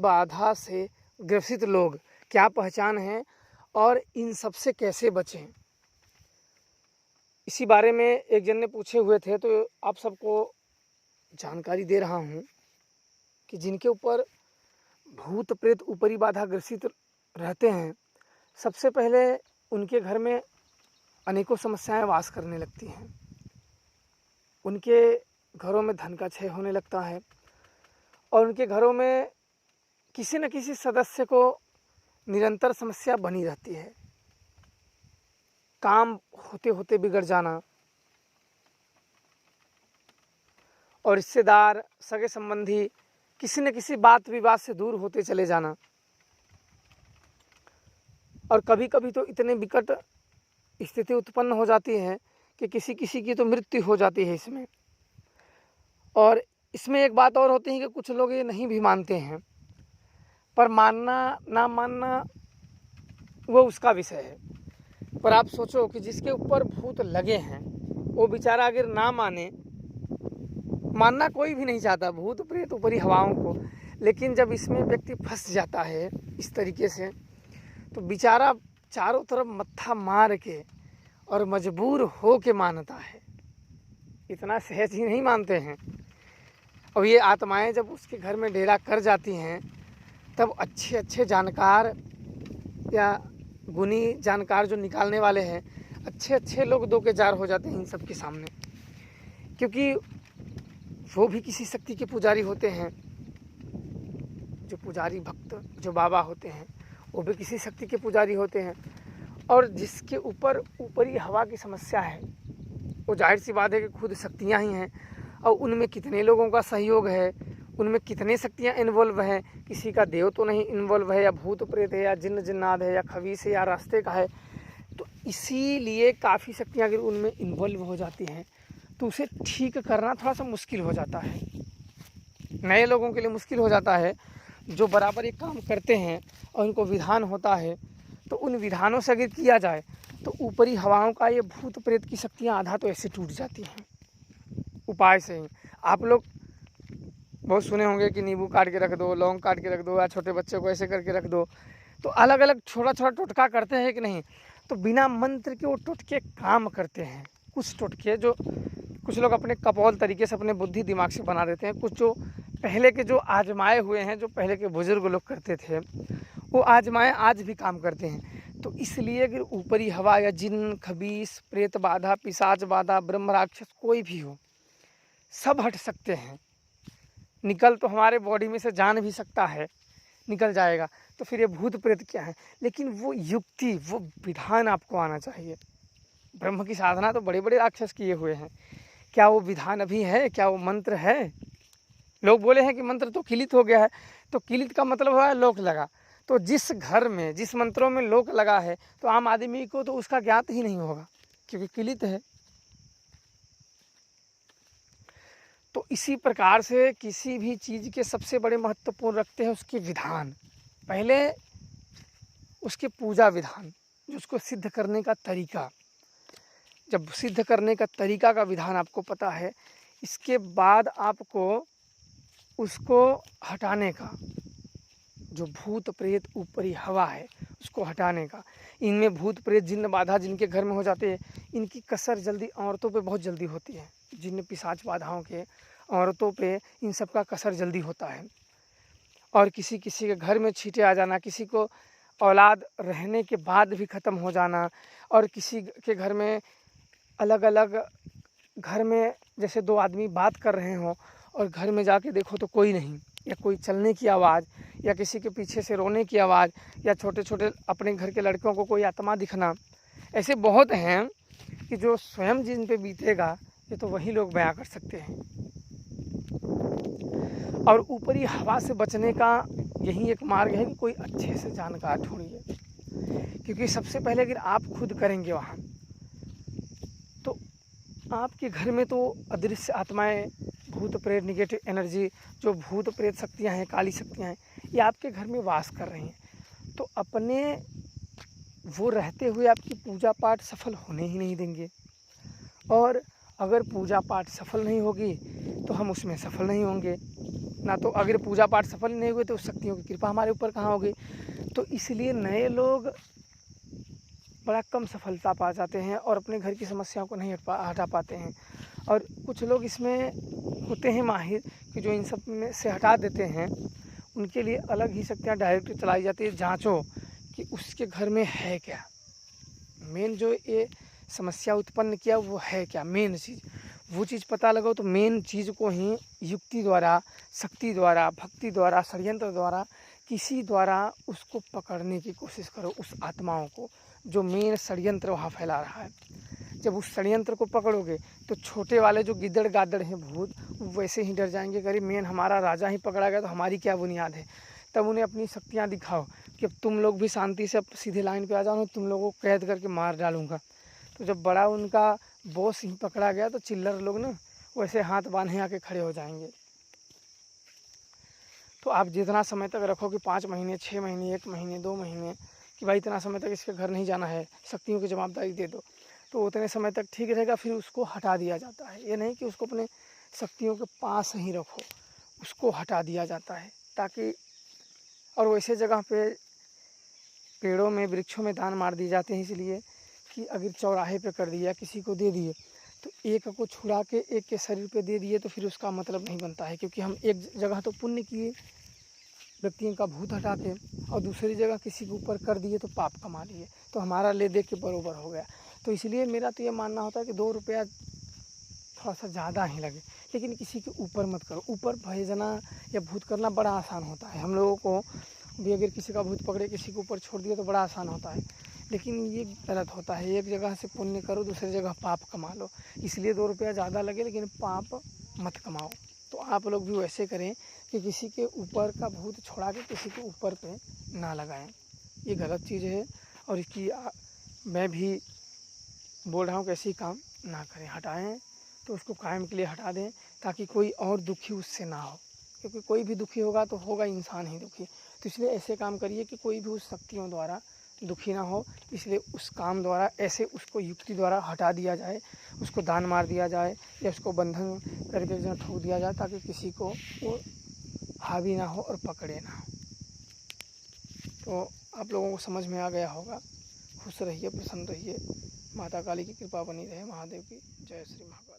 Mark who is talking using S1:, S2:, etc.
S1: बाधा से ग्रसित लोग क्या पहचान है और इन सब से कैसे बचें, इसी बारे में एक जन ने पूछे हुए थे। तो आप सबको जानकारी दे रहा हूँ कि जिनके ऊपर भूत प्रेत ऊपरी बाधा ग्रसित रहते हैं, सबसे पहले उनके घर में अनेकों समस्याएं वास करने लगती हैं। उनके घरों में धन का क्षय होने लगता है और उनके घरों में किसी न किसी सदस्य को निरंतर समस्या बनी रहती है। काम होते होते बिगड़ जाना और रिश्तेदार सगे संबंधी किसी न किसी बात विवाद से दूर होते चले जाना, और कभी कभी तो इतने विकट स्थिति उत्पन्न हो जाती है कि किसी किसी की तो मृत्यु हो जाती है इसमें। और इसमें एक बात और होती है कि कुछ लोग ये नहीं भी मानते हैं, पर मानना ना मानना वो उसका विषय है। पर आप सोचो कि जिसके ऊपर भूत लगे हैं वो बेचारा अगर ना माने, मानना कोई भी नहीं चाहता भूत प्रेत ऊपरी हवाओं को, लेकिन जब इसमें व्यक्ति फंस जाता है इस तरीके से, तो बेचारा चारों तरफ मत्था मार के और मजबूर हो के मानता है। इतना सहज ही नहीं मानते हैं। और ये आत्माएं जब उसके घर में डेरा कर जाती हैं, तब अच्छे अच्छे जानकार या गुणी जानकार जो निकालने वाले हैं, अच्छे अच्छे लोग दो के जार हो जाते हैं इन सब के सामने, क्योंकि वो भी किसी शक्ति के पुजारी होते हैं। जो पुजारी भक्त जो बाबा होते हैं वो भी किसी शक्ति के पुजारी होते हैं। और जिसके ऊपर ऊपरी हवा की समस्या है, वो जाहिर सी बात है कि खुद शक्तियाँ ही हैं, और उनमें कितने लोगों का सहयोग है, उनमें कितने शक्तियाँ इन्वॉल्व हैं। किसी का देव तो नहीं इन्वॉल्व है, या भूत प्रेत है, या जिन्न जिन्नात है, या खबीस है, या रास्ते का है। तो इसीलिए काफ़ी शक्तियाँ अगर उनमें इन्वॉल्व हो जाती हैं तो उसे ठीक करना थोड़ा सा मुश्किल हो जाता है। नए लोगों के लिए मुश्किल हो जाता है। जो बराबर एक काम करते हैं और उनको विधान होता है, तो उन विधानों से अगर किया जाए तो ऊपरी हवाओं का ये भूत प्रेत की शक्तियाँ आधा तो ऐसे टूट जाती हैं उपाय से ही। आप लोग बहुत सुने होंगे कि नींबू काट के रख दो, लौंग काट के रख दो, या छोटे बच्चे को ऐसे करके रख दो। तो अलग अलग छोटा छोटा टोटका करते हैं कि नहीं, तो बिना मंत्र के वो टोटके काम करते हैं। कुछ टोटके जो कुछ लोग अपने कपौल तरीके से अपने बुद्धि दिमाग से बना देते हैं, कुछ जो पहले के जो आजमाए हुए हैं, जो पहले के बुजुर्ग लोग करते थे, वो आजमाए आज भी काम करते हैं। तो इसलिए अगर ऊपरी हवा या जिन खबीस प्रेत बाधा पिशाच बाधा ब्रह्म राक्षस कोई भी हो, सब हट सकते हैं। निकल तो हमारे बॉडी में से जान भी सकता है, निकल जाएगा। तो फिर ये भूत प्रेत क्या है? लेकिन वो युक्ति, वो विधान आपको आना चाहिए। ब्रह्म की साधना तो बड़े बड़े राक्षस किए हुए हैं, क्या वो विधान अभी है? क्या वो मंत्र है? लोग बोले हैं कि मंत्र तो किलित हो गया है। तो किलित का मतलब हुआ है लोक लगा। तो जिस घर में जिस मंत्रों में लोक लगा है, तो आम आदमी को तो उसका ज्ञात ही नहीं होगा, क्योंकि किलित है। तो इसी प्रकार से किसी भी चीज़ के सबसे बड़े महत्वपूर्ण रखते हैं उसके विधान। पहले उसके पूजा विधान, जो उसको सिद्ध करने का तरीका। जब सिद्ध करने का तरीका का विधान आपको पता है, इसके बाद आपको उसको हटाने का, जो भूत प्रेत ऊपरी हवा है उसको हटाने का। इनमें भूत प्रेत जिन्न बाधा जिनके घर में हो जाते हैं, इनकी कसर जल्दी औरतों पे बहुत जल्दी होती है। जिन्न पिशाच बाधाओं के औरतों पे इन सब का कसर जल्दी होता है। और किसी किसी के घर में छींटे आ जाना, किसी को औलाद रहने के बाद भी ख़त्म हो जाना, और किसी के घर में अलग अलग घर में जैसे दो आदमी बात कर रहे हों और घर में जाके देखो तो कोई नहीं, या कोई चलने की आवाज़, या किसी के पीछे से रोने की आवाज़, या छोटे छोटे अपने घर के लड़कों को कोई आत्मा दिखना। ऐसे बहुत हैं कि जो स्वयं जिन पे बीतेगा ये तो वही लोग बयां कर सकते हैं। और ऊपरी हवा से बचने का यही एक मार्ग है कि कोई अच्छे से जानकार ढूंढिए, क्योंकि सबसे पहले अगर आप खुद करेंगे वहाँ, तो आपके घर में तो अदृश्य आत्माएं, भूत प्रेत, निगेटिव एनर्जी, जो भूत प्रेत शक्तियाँ हैं, काली शक्तियाँ हैं, ये आपके घर में वास कर रही हैं। तो अपने वो रहते हुए आपकी पूजा पाठ सफल होने ही नहीं देंगे। और अगर पूजा पाठ सफल नहीं होगी तो हम उसमें सफल नहीं होंगे। ना तो अगर पूजा पाठ सफल नहीं हुए तो उस शक्तियों की कृपा हमारे ऊपर कहाँ होगी। तो इसलिए नए लोग बड़ा कम सफलता पा जाते हैं और अपने घर की समस्याओं को नहीं हटा पाते हैं। और कुछ लोग इसमें होते हैं माहिर कि जो इन सब में से हटा देते हैं, उनके लिए अलग ही शक्तियाँ डायरेक्ट चलाई जाती है। जांचो कि उसके घर में है क्या, मेन जो ये समस्या उत्पन्न किया वो है क्या, मेन चीज़ वो चीज़ पता लगाओ। तो मेन चीज़ को ही युक्ति द्वारा, शक्ति द्वारा, भक्ति द्वारा, षड्यंत्र द्वारा, किसी द्वारा उसको पकड़ने की कोशिश करो, उस आत्माओं को जो मेन षड्यंत्र वहाँ फैला रहा है। जब उस षड्यंत्र को पकड़ोगे तो छोटे वाले जो गिद्दड़ गादड़ हैं भूत, वैसे ही डर जाएंगे, करीब मेन हमारा राजा ही पकड़ा गया तो हमारी क्या बुनियाद है। तब उन्हें अपनी शक्तियाँ दिखाओ कि अब तुम लोग भी शांति से सीधे लाइन पे आ जाओ, तुम लोगों को कैद करके मार डालूंगा। तो जब बड़ा उनका बॉस ही पकड़ा गया तो चिल्लर लोग ना वैसे हाथ बांधे आके खड़े हो जाएंगे। तो आप जितना समय तक रखो कि 5 महीने, 6 महीने, 1 महीने, 2 महीने, कि भाई इतना समय तक इसके घर नहीं जाना है, शक्तियों की जवाबदारी दे दो, तो उतने समय तक ठीक रहेगा। फिर उसको हटा दिया जाता है। ये नहीं कि उसको अपने शक्तियों के पास ही रखो, उसको हटा दिया जाता है ताकि। और वैसे जगह पे पेड़ों में, वृक्षों में दान मार दिए जाते हैं, इसलिए कि अगर चौराहे पे कर दिया, किसी को दे दिए, तो एक को छुड़ा के एक के शरीर पे दे दिए तो फिर उसका मतलब नहीं बनता है। क्योंकि हम एक जगह तो पुण्य किए, व्यक्तियों का भूत हटा के, और दूसरी जगह किसी के ऊपर कर दिए तो पाप कमा लिए, तो हमारा ले दे के बरोबर हो गया। तो इसलिए मेरा तो ये मानना होता है कि 2 रुपया थोड़ा सा ज़्यादा ही लगे, लेकिन किसी के ऊपर मत करो। ऊपर भेजना या भूत करना बड़ा आसान होता है। हम लोगों को भी अगर किसी का भूत पकड़े, किसी के ऊपर छोड़ दिया तो बड़ा आसान होता है, लेकिन ये गलत होता है। एक जगह से पुण्य करो, दूसरी जगह पाप कमा लो। इसलिए 2 रुपया ज़्यादा लगे लेकिन पाप मत कमाओ। तो आप लोग भी वैसे करें कि किसी के ऊपर का भूत छोड़ा के किसी के ऊपर पे ना लगाएं। ये गलत चीज़ है और इसकी मैं भी बोल रहा हूँ कि ऐसी काम ना करें। हटाएं तो उसको कायम के लिए हटा दें ताकि कोई और दुखी उससे ना हो, क्योंकि कोई भी दुखी होगा तो होगा इंसान ही दुखी। तो इसलिए ऐसे काम करिए कि कोई भी उस शक्तियों द्वारा दुखी ना हो। इसलिए उस काम द्वारा ऐसे उसको युक्ति द्वारा हटा दिया जाए, उसको दान मार दिया जाए या उसको बंधन करके जहाँ ठोक दिया जाए ताकि किसी को वो हावी ना हो और पकड़े ना हो। तो आप लोगों को समझ में आ गया होगा। खुश रहिए, प्रसन्न रहिए, माता काली की कृपा बनी रहे। महादेव की जय श्री महाकाल।